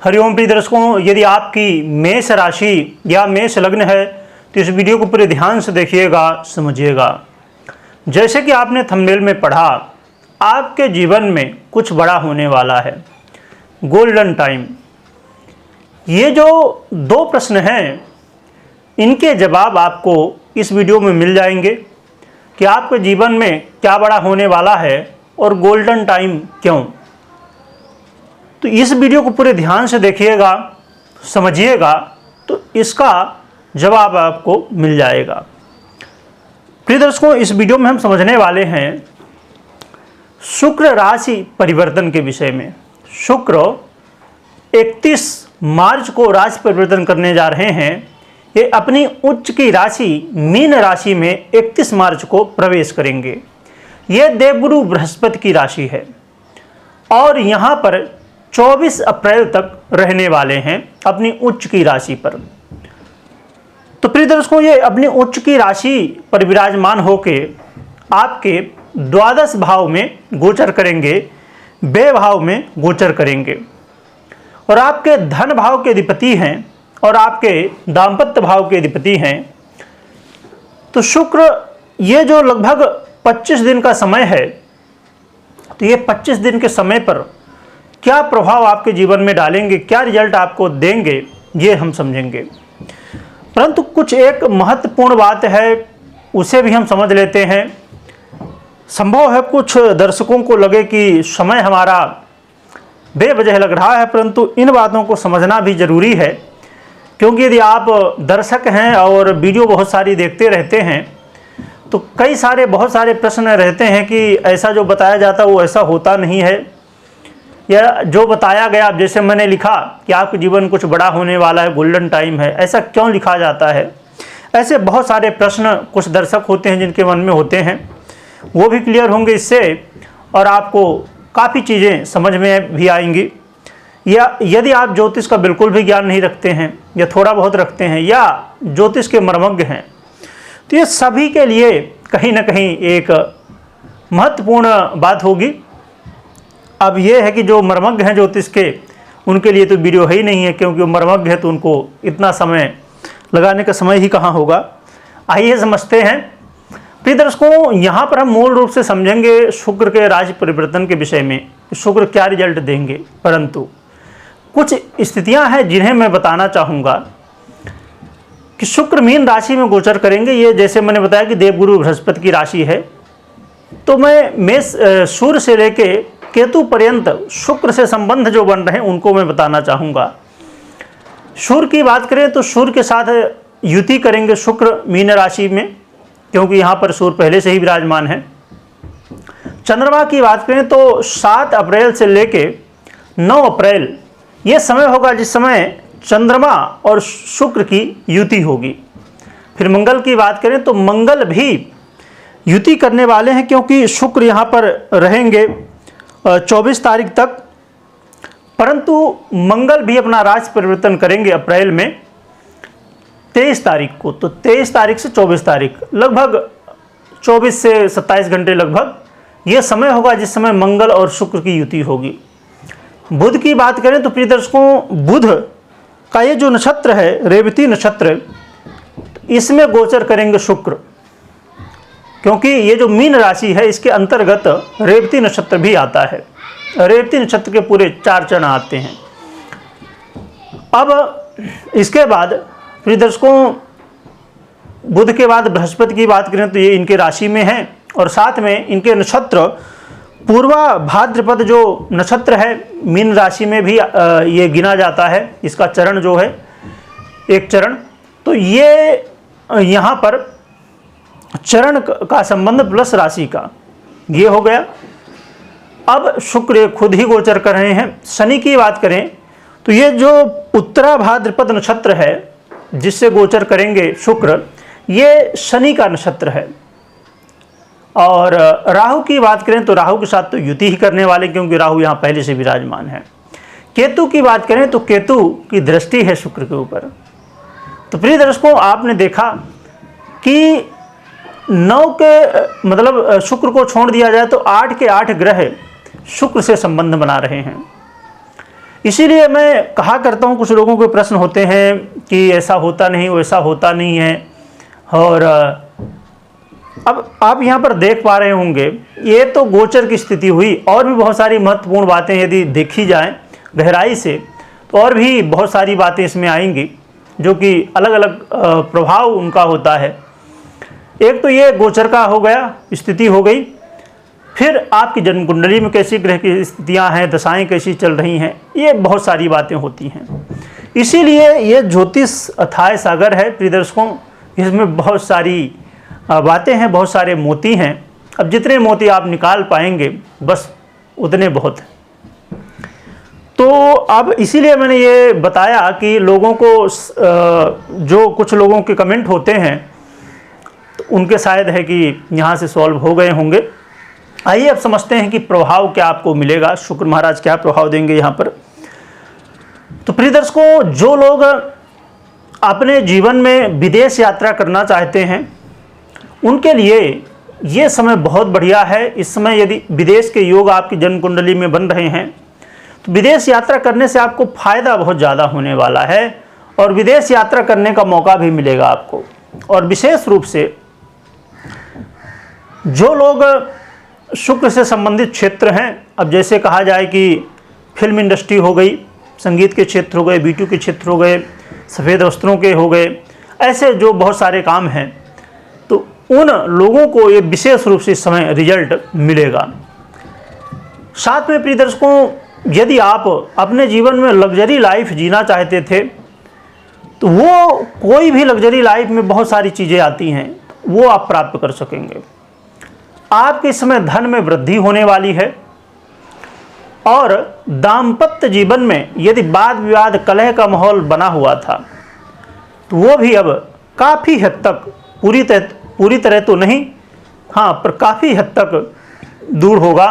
हरिओम प्रिय दर्शकों, यदि आपकी मेष राशि या मेष लग्न है तो इस वीडियो को पूरे ध्यान से देखिएगा, समझिएगा। जैसे कि आपने थंबनेल में पढ़ा, आपके जीवन में कुछ बड़ा होने वाला है, गोल्डन टाइम। ये जो दो प्रश्न हैं, इनके जवाब आपको इस वीडियो में मिल जाएंगे कि आपके जीवन में क्या बड़ा होने वाला है और गोल्डन टाइम क्यों। तो इस वीडियो को पूरे ध्यान से देखिएगा, समझिएगा, तो इसका जवाब आपको मिल जाएगा। प्रिय दर्शकों, इस वीडियो में हम समझने वाले हैं शुक्र राशि परिवर्तन के विषय में। शुक्र 31 मार्च को राशि परिवर्तन करने जा रहे हैं। ये अपनी उच्च की राशि मीन राशि में 31 मार्च को प्रवेश करेंगे। ये देवगुरु बृहस्पति की राशि है और यहाँ पर 24 अप्रैल तक रहने वाले हैं अपनी उच्च की राशि पर। तो प्रिय दर्शकों, ये अपनी उच्च की राशि पर विराजमान होके आपके द्वादश भाव में गोचर करेंगे, व्यय भाव में गोचर करेंगे और आपके धन भाव के अधिपति हैं और आपके दाम्पत्य भाव के अधिपति हैं। तो शुक्र ये जो लगभग 25 दिन का समय है, तो ये 25 दिन के समय पर क्या प्रभाव आपके जीवन में डालेंगे, क्या रिजल्ट आपको देंगे, ये हम समझेंगे। परंतु कुछ एक महत्वपूर्ण बात है, उसे भी हम समझ लेते हैं। संभव है कुछ दर्शकों को लगे कि समय हमारा बेवजह लग रहा है, परंतु इन बातों को समझना भी जरूरी है, क्योंकि यदि आप दर्शक हैं और वीडियो बहुत सारी देखते रहते हैं तो बहुत सारे प्रश्न रहते हैं कि ऐसा जो बताया जाता है वो ऐसा होता नहीं है, या जो बताया गया, जैसे मैंने लिखा कि आपके जीवन कुछ बड़ा होने वाला है, गोल्डन टाइम है, ऐसा क्यों लिखा जाता है। ऐसे बहुत सारे प्रश्न कुछ दर्शक होते हैं जिनके मन में होते हैं, वो भी क्लियर होंगे इससे और आपको काफ़ी चीज़ें समझ में भी आएंगी। या यदि आप ज्योतिष का बिल्कुल भी ज्ञान नहीं रखते हैं या थोड़ा बहुत रखते हैं या ज्योतिष के मर्मज्ञ हैं, तो ये सभी के लिए कहीं ना कहीं एक महत्वपूर्ण बात होगी। अब ये है कि जो मर्मज्ञ हैं ज्योतिष के, उनके लिए तो वीडियो है ही नहीं है, क्योंकि वो मर्मज्ञ है तो उनको इतना समय लगाने का समय ही कहाँ होगा। आइए समझते हैं। प्रिय दर्शकों, यहाँ पर हम मूल रूप से समझेंगे शुक्र के राशि परिवर्तन के विषय में, शुक्र क्या रिजल्ट देंगे। परंतु कुछ स्थितियां हैं जिन्हें मैं बताना चाहूँगा कि शुक्र मीन राशि में गोचर करेंगे। ये जैसे मैंने बताया कि देवगुरु बृहस्पति की राशि है, तो मैं सूर्य से लेके केतु पर्यंत शुक्र से संबंध जो बन रहे हैं उनको मैं बताना चाहूँगा। सूर्य की बात करें तो सूर्य के साथ युति करेंगे शुक्र मीन राशि में, क्योंकि यहाँ पर सूर्य पहले से ही विराजमान है। चंद्रमा की बात करें तो 7 अप्रैल से लेके 9 अप्रैल ये समय होगा जिस समय चंद्रमा और शुक्र की युति होगी। फिर मंगल की बात करें तो मंगल भी युति करने वाले हैं, क्योंकि शुक्र यहाँ पर रहेंगे 24 तारीख तक, परंतु मंगल भी अपना राशि परिवर्तन करेंगे अप्रैल में 23 तारीख को। तो 23 तारीख से 24 तारीख लगभग 24 से 27 घंटे लगभग ये समय होगा जिस समय मंगल और शुक्र की युति होगी। बुध की बात करें तो प्रिय दर्शकों, बुध का ये जो नक्षत्र है रेवती नक्षत्र, इसमें गोचर करेंगे शुक्र, क्योंकि ये जो मीन राशि है इसके अंतर्गत रेवती नक्षत्र भी आता है। रेवती नक्षत्र के पूरे 4 चरण आते हैं। अब इसके बाद प्रिय दर्शकों, बुध के बाद बृहस्पति की बात करें तो ये इनके राशि में है और साथ में इनके नक्षत्र पूर्वा भाद्रपद जो नक्षत्र है मीन राशि में भी ये गिना जाता है। इसका चरण जो है एक चरण, तो ये यहाँ पर चरण का संबंध प्लस राशि का ये हो गया। अब शुक्र खुद ही गोचर कर रहे हैं। शनि की बात करें तो ये जो उत्तरा भाद्रपद नक्षत्र है जिससे गोचर करेंगे शुक्र, ये शनि का नक्षत्र है। और राहु की बात करें तो राहु के साथ तो युति ही करने वाले, क्योंकि राहु यहाँ पहले से विराजमान है। केतु की बात करें तो केतु की दृष्टि है शुक्र के ऊपर। तो प्रिय दर्शकों, आपने देखा कि 9 के मतलब शुक्र को छोड़ दिया जाए तो 8 के 8 ग्रह शुक्र से संबंध बना रहे हैं। इसीलिए मैं कहा करता हूँ, कुछ लोगों के प्रश्न होते हैं कि ऐसा होता नहीं, वैसा होता नहीं है। और अब आप यहाँ पर देख पा रहे होंगे, ये तो गोचर की स्थिति हुई, और भी बहुत सारी महत्वपूर्ण बातें यदि देखी जाएं गहराई से तो और भी बहुत सारी बातें इसमें आएंगी जो कि अलग अलग प्रभाव उनका होता है। एक तो ये गोचर का हो गया, स्थिति हो गई, फिर आपकी जन्म कुंडली में कैसी ग्रह की स्थितियां हैं, दशाएं कैसी चल रही हैं, ये बहुत सारी बातें होती हैं। इसीलिए ये ज्योतिष अथाह सागर है प्रिय दर्शकों, इसमें बहुत सारी बातें हैं, बहुत सारे मोती हैं। अब जितने मोती आप निकाल पाएंगे बस उतने बहुत हैं। तो अब इसीलिए मैंने ये बताया कि लोगों को जो कुछ लोगों के कमेंट होते हैं तो उनके शायद है कि यहाँ से सॉल्व हो गए होंगे। आइए अब समझते हैं कि प्रभाव क्या आपको मिलेगा, शुक्र महाराज क्या प्रभाव देंगे यहाँ पर। तो प्रिय दर्शकों, जो लोग अपने जीवन में विदेश यात्रा करना चाहते हैं उनके लिए ये समय बहुत बढ़िया है। इस समय यदि विदेश के योग आपकी जन्म कुंडली में बन रहे हैं तो विदेश यात्रा करने से आपको फायदा बहुत ज़्यादा होने वाला है और विदेश यात्रा करने का मौका भी मिलेगा आपको। और विशेष रूप से जो लोग शुक्र से संबंधित क्षेत्र हैं, अब जैसे कहा जाए कि फिल्म इंडस्ट्री हो गई, संगीत के क्षेत्र हो गए, ब्यूटी के क्षेत्र हो गए, सफ़ेद वस्त्रों के हो गए, ऐसे जो बहुत सारे काम हैं, तो उन लोगों को ये विशेष रूप से इस समय रिजल्ट मिलेगा। साथ में प्रिय दर्शकों, यदि आप अपने जीवन में लग्जरी लाइफ जीना चाहते थे तो वो कोई भी लग्जरी लाइफ में बहुत सारी चीज़ें आती हैं, वो आप प्राप्त कर सकेंगे। आपके इस समय धन में वृद्धि होने वाली है और दाम्पत्य जीवन में यदि वाद विवाद कलह का माहौल बना हुआ था तो वो भी अब काफ़ी हद तक, पूरी तरह तो नहीं, हाँ, पर काफ़ी हद तक दूर होगा।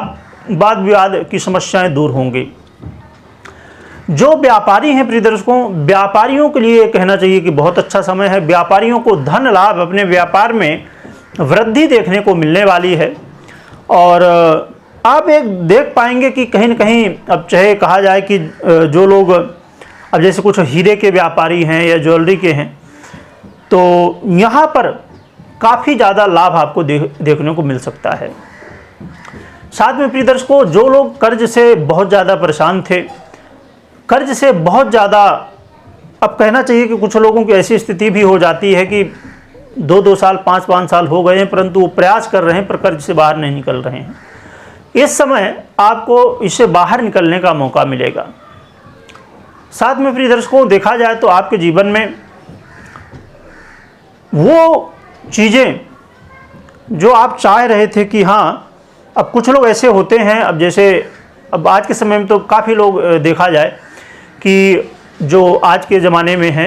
वाद विवाद की समस्याएं दूर होंगी। जो व्यापारी हैं प्रिय दर्शकों, व्यापारियों के लिए कहना चाहिए कि बहुत अच्छा समय है। व्यापारियों को धन लाभ, अपने व्यापार में वृद्धि देखने को मिलने वाली है। और आप एक देख पाएंगे कि कहीं न कहीं, अब चाहे कहा जाए कि जो लोग अब जैसे कुछ हीरे के व्यापारी हैं या ज्वेलरी के हैं, तो यहाँ पर काफ़ी ज़्यादा लाभ आपको देखने को मिल सकता है। साथ में प्रिय दर्शकों, जो लोग कर्ज से बहुत ज़्यादा परेशान थे, कर्ज से बहुत ज़्यादा, अब कहना चाहिए कि कुछ लोगों की ऐसी स्थिति भी हो जाती है कि 2-2 साल 5-5 साल हो गए हैं परंतु वो प्रयास कर रहे हैं पर कर्ज से बाहर नहीं निकल रहे हैं। इस समय आपको इससे बाहर निकलने का मौका मिलेगा। साथ में प्रिय दर्शकों, देखा जाए तो आपके जीवन में वो चीज़ें जो आप चाह रहे थे कि हाँ, अब कुछ लोग ऐसे होते हैं, अब जैसे अब आज के समय में तो काफ़ी लोग देखा जाए कि जो आज के ज़माने में है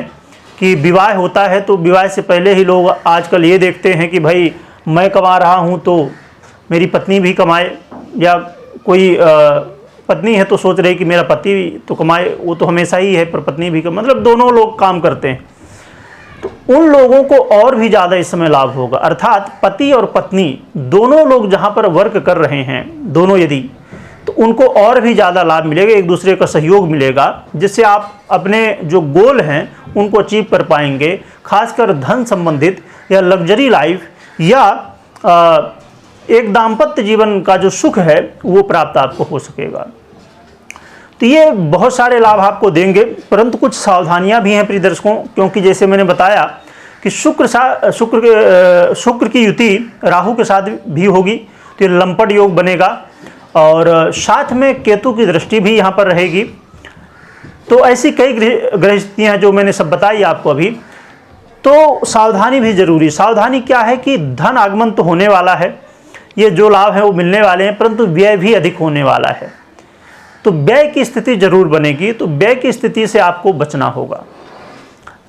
कि विवाह होता है तो विवाह से पहले ही लोग आजकल ये देखते हैं कि भाई मैं कमा रहा हूँ तो मेरी पत्नी भी कमाए, या कोई पत्नी है तो सोच रही कि मेरा पति तो कमाए, वो तो हमेशा ही है, पर पत्नी भी कमाए, मतलब दोनों लोग काम करते हैं। तो उन लोगों को और भी ज़्यादा इस समय लाभ होगा। अर्थात पति और पत्नी दोनों लोग जहाँ पर वर्क कर रहे हैं, दोनों यदि, तो उनको और भी ज़्यादा लाभ मिलेगा, एक दूसरे का सहयोग मिलेगा, जिससे आप अपने जो गोल हैं उनको अचीव कर पाएंगे। खासकर धन संबंधित या लग्जरी लाइफ या एक दाम्पत्य जीवन का जो सुख है वो प्राप्त आपको हो सकेगा। तो ये बहुत सारे लाभ आपको देंगे, परंतु कुछ सावधानियां भी हैं प्रिय दर्शकों, क्योंकि जैसे मैंने बताया कि शुक्र की युति राहु के साथ भी होगी तो ये लंपट योग बनेगा, और साथ में केतु की दृष्टि भी यहाँ पर रहेगी। तो ऐसी कई ग्रह स्थितियाँ हैं जो मैंने सब बताई आपको अभी। तो सावधानी भी जरूरी। सावधानी क्या है कि धन आगमन तो होने वाला है, ये जो लाभ है वो मिलने वाले हैं, परंतु व्यय भी अधिक होने वाला है। तो व्यय की स्थिति जरूर बनेगी, तो व्यय की स्थिति से आपको बचना होगा।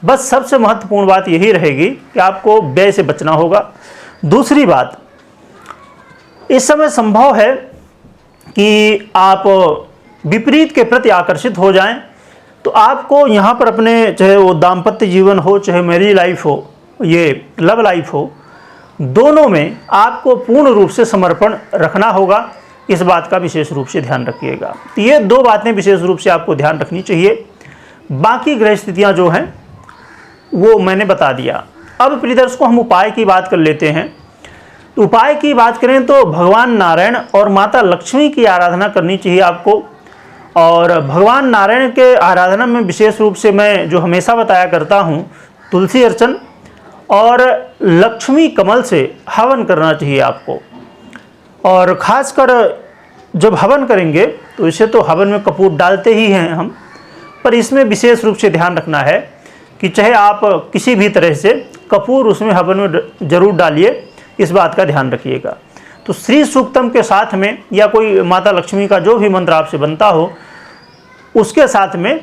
बस सबसे महत्वपूर्ण बात यही रहेगी कि आपको व्यय से बचना होगा। दूसरी बात, इस समय संभव है कि आप विपरीत के प्रति आकर्षित हो जाएं, तो आपको यहाँ पर अपने, चाहे वो दाम्पत्य जीवन हो, चाहे मैरिज लाइफ हो, ये लव लाइफ हो, दोनों में आपको पूर्ण रूप से समर्पण रखना होगा। इस बात का विशेष रूप से ध्यान रखिएगा। तो ये 2 बातें विशेष रूप से आपको ध्यान रखनी चाहिए। बाकी ग्रह स्थितियाँ जो हैं वो मैंने बता दिया। अब प्रिय दर्शकों, हम उपाय की बात कर लेते हैं। तो उपाय की बात करें तो भगवान नारायण और माता लक्ष्मी की आराधना करनी चाहिए आपको। और भगवान नारायण के आराधना में विशेष रूप से मैं जो हमेशा बताया करता हूँ, तुलसी अर्चन और लक्ष्मी कमल से हवन करना चाहिए आपको। और ख़ासकर जब हवन करेंगे तो इसे तो हवन में कपूर डालते ही हैं हम, पर इसमें विशेष रूप से ध्यान रखना है कि चाहे आप किसी भी तरह से कपूर उसमें हवन में जरूर डालिए, इस बात का ध्यान रखिएगा। तो श्री सूक्तम के साथ में या कोई माता लक्ष्मी का जो भी मंत्र आपसे बनता हो उसके साथ में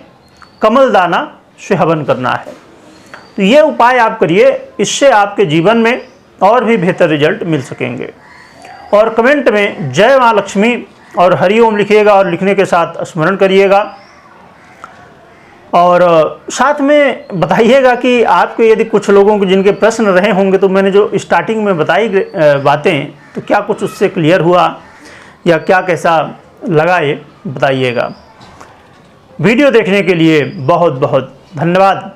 कमल दाना से हवन करना है। तो ये उपाय आप करिए, इससे आपके जीवन में और भी बेहतर रिजल्ट मिल सकेंगे। और कमेंट में जय माँ लक्ष्मी और हरिओम लिखिएगा और लिखने के साथ स्मरण करिएगा। और साथ में बताइएगा कि आपके यदि कुछ लोगों के जिनके प्रश्न रहे होंगे तो मैंने जो स्टार्टिंग में बताई बातें, तो क्या कुछ उससे क्लियर हुआ या क्या कैसा लगा, ये बताइएगा। वीडियो देखने के लिए बहुत बहुत धन्यवाद।